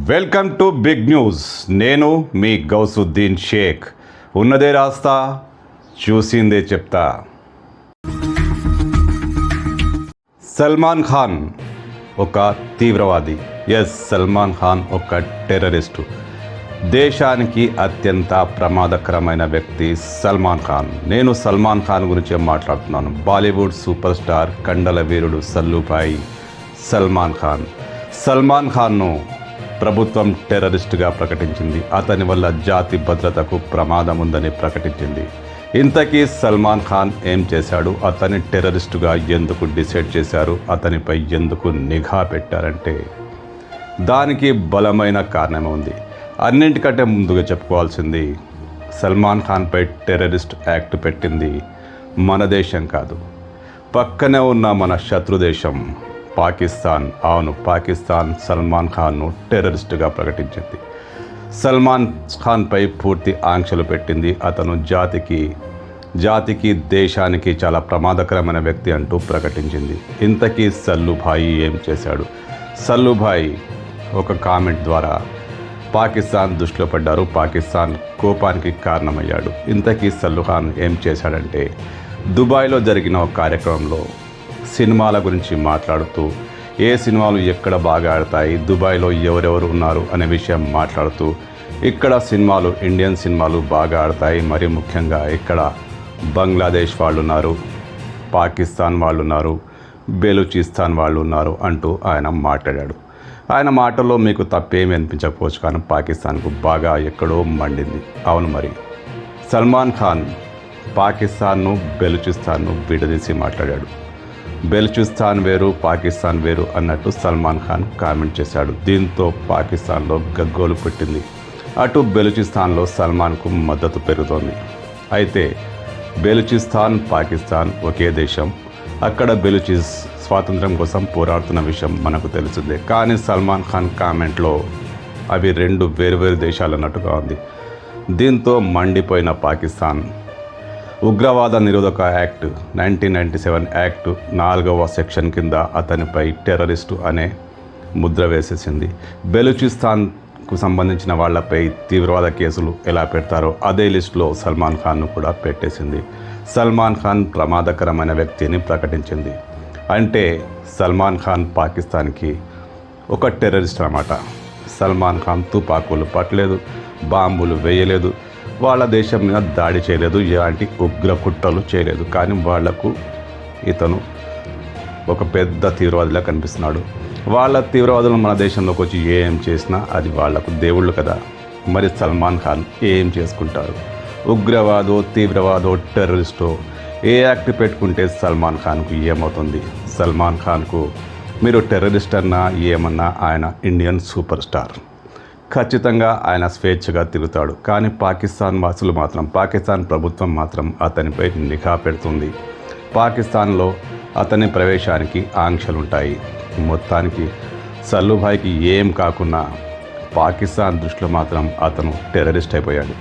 Welcome to big news. నేను మీ గౌసుద్దీన్ షేక్. ఉన్నదే రాస్తా, చూసిందే చెప్తా. సల్మాన్ ఖాన్ ఒక తీవ్రవాది. సల్మాన్ ఖాన్ ఒక టెర్రరిస్టు. దేశానికి అత్యంత ప్రమాదకరమైన వ్యక్తి సల్మాన్ ఖాన్. నేను సల్మాన్ ఖాన్ గురించే మాట్లాడుతున్నాను. బాలీవుడ్ సూపర్ స్టార్, కండల వీరుడు సల్లుభాయ్ సల్మాన్ ఖాన్. సల్మాన్ ఖాన్ను ప్రభుత్వం టెర్రరిస్టుగా ప్రకటించింది. అతని వల్ల జాతి భద్రతకు ప్రమాదం ఉందని ప్రకటించింది. ఇంతకీ సల్మాన్ ఖాన్ ఏం చేశాడు? అతని టెర్రరిస్టుగా ఎందుకు డిసైడ్ చేశారు? అతనిపై ఎందుకు నిఘా పెట్టారంటే దానికి బలమైన కారణం ఉంది. అన్నింటికంటే ముందుగా చెప్పుకోవాల్సింది, సల్మాన్ ఖాన్పై టెర్రరిస్ట్ యాక్ట్ పెట్టింది మన దేశం కాదు, పక్కనే ఉన్న మన శత్రు దేశం పాకిస్తాన్. అవును, పాకిస్తాన్ సల్మాన్ ఖాన్ను టెర్రరిస్టుగా ప్రకటించింది. సల్మాన్ ఖాన్పై పూర్తి ఆంక్షలు పెట్టింది. అతను జాతికి దేశానికి చాలా ప్రమాదకరమైన వ్యక్తి అంటూ ప్రకటించింది. ఇంతకీ సల్లుభాయ్ ఏం చేశాడు? సల్లుభాయ్ ఒక కామెంట్ ద్వారా పాకిస్తాన్ దృష్టిలో పడ్డారు. పాకిస్తాన్ కోపానికి కారణమయ్యాడు. ఇంతకీ సల్లు ఖాన్ ఏం చేశాడంటే, దుబాయ్లో జరిగిన ఒక కార్యక్రమంలో సినిమాల గురించి మాట్లాడుతూ, ఏ సినిమాలు ఎక్కడ బాగా ఆడతాయి, దుబాయ్లో ఎవరెవరు ఉన్నారు అనే విషయం మాట్లాడుతూ, ఇక్కడ సినిమాలు, ఇండియన్ సినిమాలు బాగా ఆడతాయి, మరి ముఖ్యంగా ఇక్కడ బంగ్లాదేశ్ వాళ్ళు ఉన్నారు, పాకిస్తాన్ వాళ్ళు ఉన్నారు, బెలూచిస్తాన్ వాళ్ళు ఉన్నారు అంటూ ఆయన మాట్లాడాడు. ఆయన మాటల్లో మీకు తప్పేమీ అనిపించకపోవచ్చు, కానీ పాకిస్తాన్కు బాగా ఎక్కడో మండింది. అవును, మరి సల్మాన్ ఖాన్ పాకిస్తాన్ను, బెలూచిస్తాన్ను విడదీసి మాట్లాడాడు. బెలూచిస్తాన్ వేరు, పాకిస్తాన్ వేరు అన్నట్టు సల్మాన్ ఖాన్ కామెంట్ చేశాడు. దీంతో పాకిస్తాన్లో గగ్గోలు పెట్టింది. అటు బెలూచిస్తాన్లో సల్మాన్కు మద్దతు పెరుగుతోంది. అయితే బెలూచిస్తాన్, పాకిస్తాన్ ఒకే దేశం. అక్కడ బెలూచిస్ స్వాతంత్రం కోసం పోరాడుతున్న విషయం మనకు తెలిసిందే. కానీ సల్మాన్ ఖాన్ కామెంట్లో అవి రెండు వేరువేరు దేశాలు అన్నట్టుగా ఉంది. దీంతో మండిపోయిన పాకిస్తాన్ ఉగ్రవాద నిరోధక యాక్ట్ 1997 యాక్ట్ 4వ సెక్షన్ కింద అతనిపై టెర్రరిస్టు అనే ముద్ర వేసేసింది. బెలూచిస్తాన్కు సంబంధించిన వాళ్లపై తీవ్రవాద కేసులు ఎలా పెడతారో అదే లిస్టులో సల్మాన్ ఖాన్ను కూడా పెట్టేసింది. సల్మాన్ ఖాన్ ప్రమాదకరమైన వ్యక్తిని ప్రకటించింది. అంటే సల్మాన్ ఖాన్ పాకిస్తాన్కి ఒక టెర్రరిస్ట్ అన్నమాట. సల్మాన్ ఖాన్ తుపాకులు పట్టలేదు, బాంబులు వేయలేదు, వాళ్ళ దేశం మీద దాడి చేయలేదు, ఎలాంటి ఉగ్ర కుట్రలు చేయలేదు. కానీ వాళ్లకు ఇతను ఒక పెద్ద తీవ్రవాదిలా కనిపిస్తున్నాడు. వాళ్ళ తీవ్రవాదులు మన దేశంలోకి వచ్చి ఏం చేసినా అది వాళ్లకు దేవుళ్ళు కదా. మరి సల్మాన్ ఖాన్ ఏం చేసుకుంటారు? ఉగ్రవాదో, తీవ్రవాదో, టెర్రరిస్టో ఏ యాక్ట్ పెట్టుకుంటే సల్మాన్ ఖాన్కు ఏమవుతుంది? సల్మాన్ ఖాన్కు మీరు టెర్రరిస్ట్ అన్నా ఏమన్నా ఆయన ఇండియన్ సూపర్ స్టార్. ఖచ్చితంగా ఆయన స్వేచ్ఛగా తిరుగుతాడు. కానీ పాకిస్తాన్ వాసులు మాత్రం, పాకిస్తాన్ ప్రభుత్వం మాత్రం అతనిపై నిఘా పెడుతుంది. పాకిస్తాన్లో అతని ప్రవేశానికి ఆంక్షలుంటాయి. మొత్తానికి సల్లుభాయ్కి ఏం కాకున్నా పాకిస్తాన్ దృష్టిలో మాత్రం అతను టెర్రరిస్ట్ అయిపోయాడు.